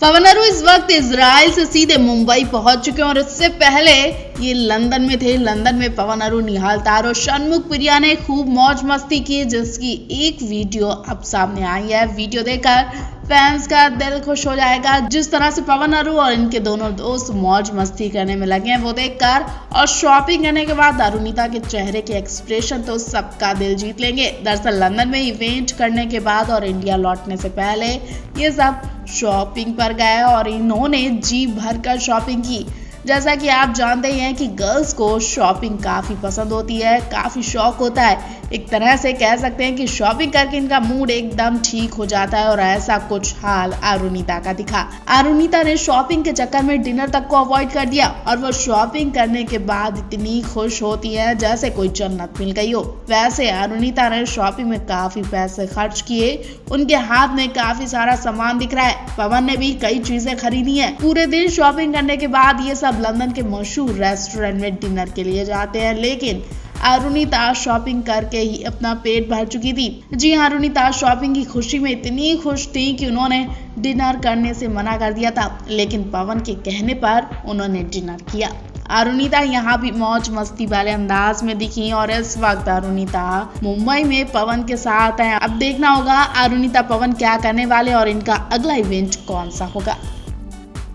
पवन अरू इस वक्त इजराइल से सीधे मुंबई पहुंच चुके हैं और इससे पहले ये लंदन में थे। लंदन में पवन अरू, निहाल तार और षणमुख प्रिया ने खूब मौज मस्ती की, जिसकी एक वीडियो अब सामने आई है। वीडियो देखकर फैंस का दिल खुश हो जाएगा। जिस तरह से पवन अरू और इनके दोनों दोस्त मौज मस्ती करने में लगे हैं वो देखकर, और शॉपिंग करने के बाद अरुणिता के चेहरे के एक्सप्रेशन तो सबका दिल जीत लेंगे। दरअसल लंदन में इवेंट करने के बाद और इंडिया लौटने से पहले ये सब शॉपिंग पर गए और इन्होंने जी भर कर शॉपिंग की। जैसा कि आप जानते ही हैं कि गर्ल्स को शॉपिंग काफी पसंद होती है, काफी शौक होता है। एक तरह से कह सकते हैं कि शॉपिंग करके इनका मूड एकदम ठीक हो जाता है और ऐसा कुछ हाल अरुणिता का दिखा। अरुणिता ने शॉपिंग के चक्कर में डिनर तक को अवॉइड कर दिया और वो शॉपिंग करने के बाद इतनी खुश होती है जैसे कोई जन्नत मिल गई हो। वैसे अरुणिता ने शॉपिंग में काफी पैसे खर्च किए, उनके हाथ में काफी सारा सामान दिख रहा है। पवन ने भी कई चीजें खरीदी है। पूरे दिन शॉपिंग करने के बाद ये सब लंदन के मशहूर रेस्टोरेंट में डिनर के लिए जाते हैं, लेकिन अरुणिता शॉपिंग करके ही अपना पेट भर चुकी थी। जी हाँ, अरुणिता शॉपिंग की खुशी में इतनी खुश थी कि उन्होंने डिनर करने से मना कर दिया था, लेकिन पवन के कहने पर उन्होंने डिनर किया। अरुणिता यहाँ भी मौज मस्ती वाले अंदाज में दिखी और इस वक्त अरुणिता मुंबई में पवन के साथ है। अब देखना होगा अरुणिता पवन क्या करने वाले और इनका अगला इवेंट कौन सा होगा।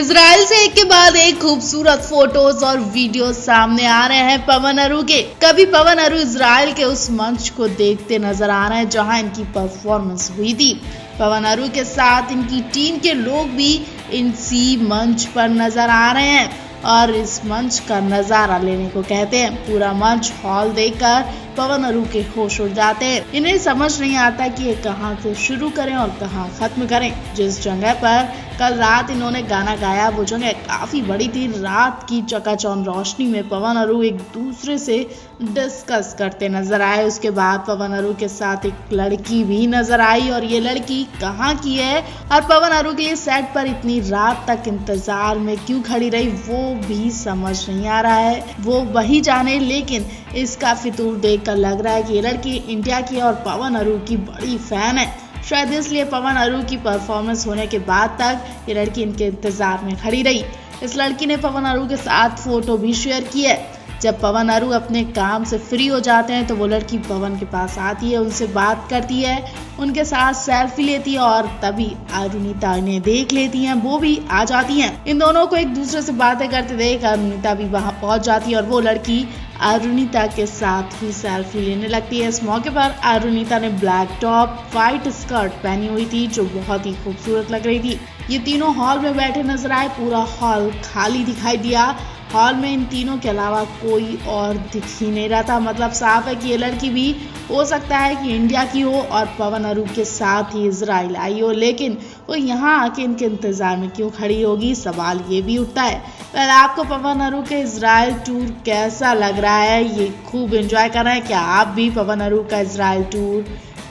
इजराइल से एक के बाद एक खूबसूरत फोटोज और वीडियो सामने आ रहे हैं पवन अरू के। कभी पवन अरू इजराइल के उस मंच को देखते नजर आ रहे हैं जहां इनकी परफॉर्मेंस हुई थी। पवन अरू के साथ इनकी टीम के लोग भी इसी मंच पर नजर आ रहे हैं और इस मंच का नजारा लेने को कहते हैं। पूरा मंच हॉल देखकर पवन अरू के होश उड़ जाते हैं। इन्हें समझ नहीं आता कि ये कहां से शुरू करें और कहां खत्म करें। जिस जगह पर कल रात इन्होंने गाना गाया वो जगह काफी बड़ी थी। रात की चकाचौंध रोशनी में पवन अरू एक दूसरे से डिस्कस करते नजर आए। उसके बाद पवन अरू के साथ एक लड़की भी नजर आई और ये लड़की कहाँ की है और पवन अरू के सेट पर इतनी रात तक इंतजार में क्यों खड़ी रही वो भी समझ नहीं आ रहा है। वो वही जाने, लेकिन इसका फितूर देखकर लग रहा है कि ये लड़की इंडिया की और पवन अरू की बड़ी फैन है। शायद इसलिए पवन अरू की परफॉर्मेंस होने के बाद तक ये लड़की इनके इंतजार में खड़ी रही। इस लड़की ने पवन अरू के साथ फोटो भी शेयर की है। जब पवन अरू अपने काम से फ्री हो जाते हैं तो वो लड़की पवन के पास आती है, उनसे बात करती है, उनके साथ सेल्फी लेती है और तभी अरुणिता इन्हें देख लेती हैं, वो भी आ जाती हैं। इन दोनों को एक दूसरे से बातें करते देख अरुणिता भी वहां पहुंच जाती है और वो लड़की अरुणिता के साथ ही सेल्फी लेने लगती है। इस मौके पर अरुणिता ने ब्लैक टॉप, व्हाइट स्कर्ट पहनी हुई थी जो बहुत ही खूबसूरत लग रही थी। ये तीनों हॉल में बैठे नजर आए। पूरा हॉल खाली दिखाई दिया। हॉल में इन तीनों के अलावा कोई और दिख ही नहीं रहा था। मतलब साफ है कि ये लड़की भी हो सकता है कि इंडिया की हो और पवन अरू के साथ ही इजराइल आई हो, लेकिन वो यहाँ आके इनके इंतजार में क्यों खड़ी होगी, सवाल ये भी उठता है। पहले आपको पवन अरू के इजराइल टूर कैसा लग रहा है? ये खूब एंजॉय कर रहे हैं क्या आप भी पवन अरू का इजराइल टूर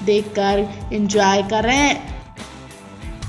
देखकर एंजॉय कर रहे हैं?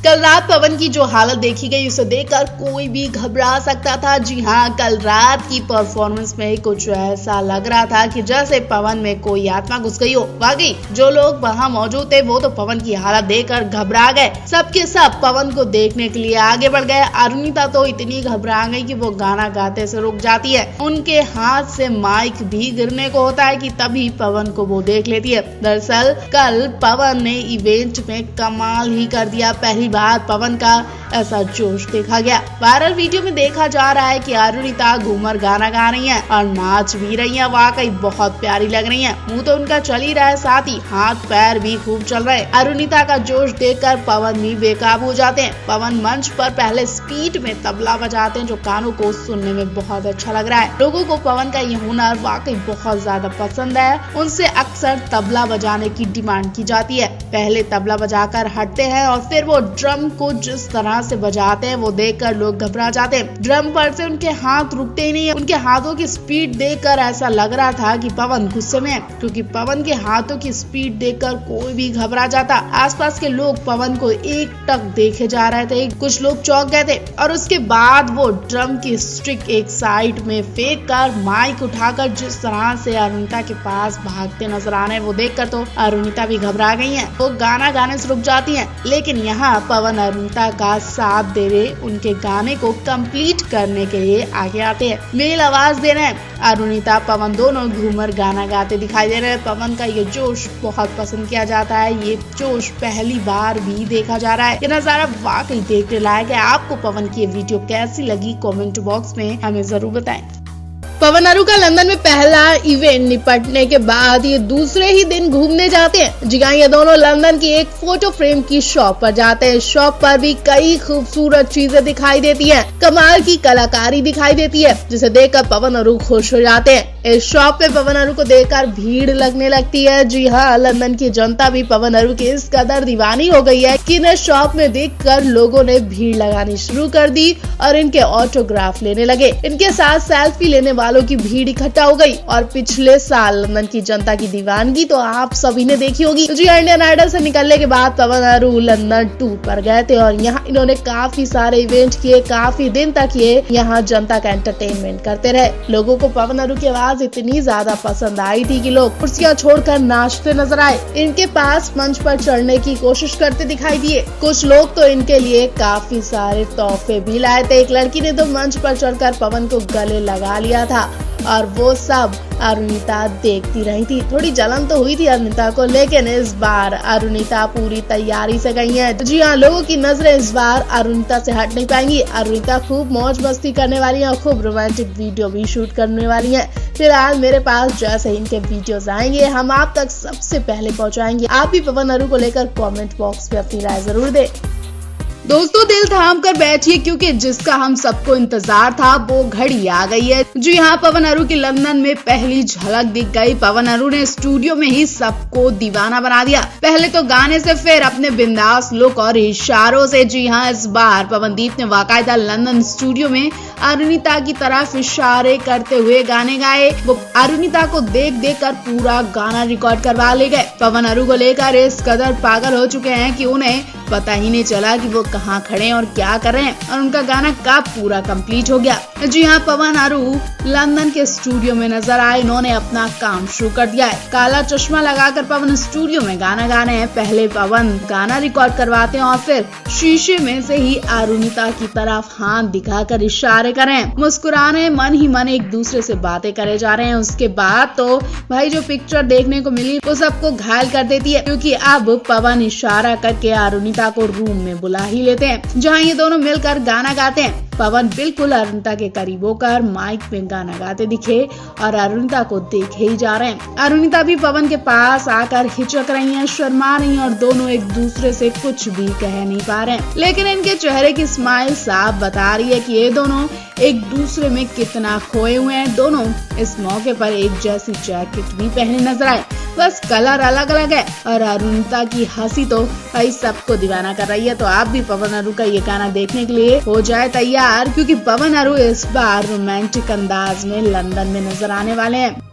कल रात पवन की जो हालत देखी गई उसे देखकर कोई भी घबरा सकता था। जी हाँ, कल रात की परफॉर्मेंस में कुछ ऐसा लग रहा था कि जैसे पवन में कोई आत्मा घुस गई हो। वाकई जो लोग वहां मौजूद थे वो तो पवन की हालत देखकर घबरा गए। सबके सब पवन को देखने के लिए आगे बढ़ गए। अरुणिता तो इतनी घबरा गई कि वो गाना गाते से रुक जाती है। उनके हाथ से माइक भी गिरने को होता है कि तभी पवन को वो देख लेती है। दरअसल कल पवन ने इवेंट में कमाल ही कर दिया। पहली बार पवन का ऐसा जोश देखा गया। वायरल वीडियो में देखा जा रहा है कि अरुणिता घूमर गाना गा रही हैं और नाच भी रही हैं। वाकई बहुत प्यारी लग रही हैं। मुंह तो उनका चल ही रहा है, साथ ही हाथ पैर भी खूब चल रहे हैं। अरुणिता का जोश देखकर पवन भी बेकाबू हो जाते हैं। पवन मंच पर पहले स्पीड में तबला बजाते हैं जो कानों को सुनने में बहुत अच्छा लग रहा है। लोगों को पवन का ये हुनर वाकई बहुत ज्यादा पसंद है। उनसे अक्सर तबला बजाने की डिमांड की जाती है। पहले तबला बजाकर हटते हैं और फिर वो ड्रम को जिस तरह से बजाते हैं वो देखकर लोग घबरा जाते हैं। ड्रम पर से उनके हाथ रुकते ही नहीं है। उनके हाथों की स्पीड देखकर ऐसा लग रहा था कि पवन गुस्से में है, क्योंकि पवन के हाथों की स्पीड देखकर कोई भी घबरा जाता। आसपास के लोग पवन को एक टक देखे जा रहे थे। कुछ लोग चौंक गए थे और उसके बाद वो ड्रम की स्टिक एक साइड में फेंक कर माइक उठाकर जिस तरह से अरुणिता के पास भागते नजर आ रहे हैं वो देखकर तो अरुणिता भी घबरा गई है। वो गाना गाने से रुक जाती है, लेकिन यहाँ पवन अरुणिता का साथ दे रहे उनके गाने को कंप्लीट करने के लिए आगे आते हैं, मेल आवाज दे रहे हैं। अरुणिता पवन दोनों घूमर गाना गाते दिखाई दे रहे हैं। पवन का ये जोश बहुत पसंद किया जाता है, ये जोश पहली बार भी देखा जा रहा है। ये नजारा वाकई देखने लायक है। आपको पवन की ये वीडियो कैसी लगी कमेंट बॉक्स में हमें जरूर बताएं। पवन अरु का लंदन में पहला इवेंट निपटने के बाद ये दूसरे ही दिन घूमने जाते हैं। जी हाँ, ये दोनों लंदन की एक फोटो फ्रेम की शॉप पर जाते हैं। शॉप पर भी कई खूबसूरत चीजें दिखाई देती हैं, कमाल की कलाकारी दिखाई देती है, जिसे देखकर पवन अरु खुश हो जाते हैं। इस शॉप पे पवन अरु को देखकर भीड़ लगने लगती है। जी हाँ, लंदन की जनता भी पवन अरु की इस कदर दीवानी हो गई है कि इन्हें शॉप में देखकर लोगों ने भीड़ लगानी शुरू कर दी और इनके ऑटोग्राफ लेने लगे। इनके साथ सेल्फी लेने वालों की भीड़ इकट्ठा हो गई। और पिछले साल लंदन की जनता की दीवानगी तो आप सभी ने देखी होगी। जी, इंडियन आइडल से निकलने के बाद पवन अरु लंदन टूर पर गए थे और यहाँ इन्होंने काफी सारे इवेंट किए, काफी दिन तक ये यहाँ जनता का एंटरटेनमेंट करते रहे। लोगों को पवन अरु की आवाज इतनी ज्यादा पसंद आई थी कि लोग कुर्सियां छोड़कर नाचते नजर आए। इनके पास मंच पर चढ़ने की कोशिश करते दिखाई दिए। कुछ लोग तो इनके लिए काफी सारे तोहफे भी लाए थे। एक लड़की ने तो मंच पर चढ़कर पवन को गले लगा लिया था और वो सब अरुणिता देखती रही थी। थोड़ी जलन तो हुई थी अरुणिता को, लेकिन इस बार अरुणिता पूरी तैयारी से गई है। जी हाँ, लोगों की नजरें इस बार अरुणिता से हट नहीं पाएंगी। अरुणिता खूब मौज मस्ती करने वाली है और खूब रोमांटिक वीडियो भी शूट करने वाली है। फिलहाल मेरे पास जैसे ही इनके वीडियोस आएंगे हम आप तक सबसे पहले पहुंचाएंगे। आप भी पवन अरु को लेकर कमेंट बॉक्स में अपनी राय जरूर दें। दोस्तों, दिल थाम कर बैठिए क्योंकि जिसका हम सबको इंतजार था वो घड़ी आ गई है। जी हाँ, पवन अरु की लंदन में पहली झलक दिख गई। पवन अरु ने स्टूडियो में ही सबको दीवाना बना दिया। पहले तो गाने से, फिर अपने बिंदास लुक और इशारों से। जी हाँ, इस बार पवनदीप ने बाकायदा लंदन स्टूडियो में अरुणिता की तरफ इशारे करते हुए गाने गाए। वो अरुणिता को देख देख कर पूरा गाना रिकॉर्ड करवा ले गए। पवन अरु को लेकर इस कदर पागल हो चुके हैं कि उन्हें पता ही नहीं चला कि वो कहाँ खड़े हैं और क्या कर रहे हैं और उनका गाना कब पूरा कंप्लीट हो गया। जी हाँ, पवन अरु लंदन के स्टूडियो में नजर आए। इन्होंने अपना काम शुरू कर दिया है। काला चश्मा लगाकर पवन स्टूडियो में गाना गा रहे हैं। पहले पवन गाना रिकॉर्ड करवाते हैं और फिर शीशे में से ही अरुणिता की तरफ हाथ दिखाकर इशारे कर रहे हैं। मुस्कुराने, मन ही मन एक दूसरे से बातें करे जा रहे हैं। उसके बाद तो भाई जो पिक्चर देखने को मिली वो सबको घायल कर देती है, क्योंकि अब पवन इशारा करके अरुणिता को रूम में बुला ही लेते हैं, जहाँ ये दोनों मिलकर गाना गाते हैं। पवन बिल्कुल अरुणिता के करीब होकर माइक में गाना गाते दिखे और अरुणिता को देखे ही जा रहे हैं। अरुणिता भी पवन के पास आकर हिचक रही हैं, शर्मा रही हैं और दोनों एक दूसरे से कुछ भी कह नहीं पा रहे हैं। लेकिन इनके चेहरे की स्माइल साफ बता रही है कि ये दोनों एक दूसरे में कितना खोए हुए हैं। दोनों इस मौके पर एक जैसी जैकेट भी पहने नजर आए, बस कलर अलग अलग है। और अरुणिता की हंसी तो भाई सबको दीवाना कर रही है। तो आप भी पवन अरु का ये गाना देखने के लिए हो जाए तैयार, क्योंकि पवन अरु इस बार रोमांटिक अंदाज में लंदन में नजर आने वाले हैं।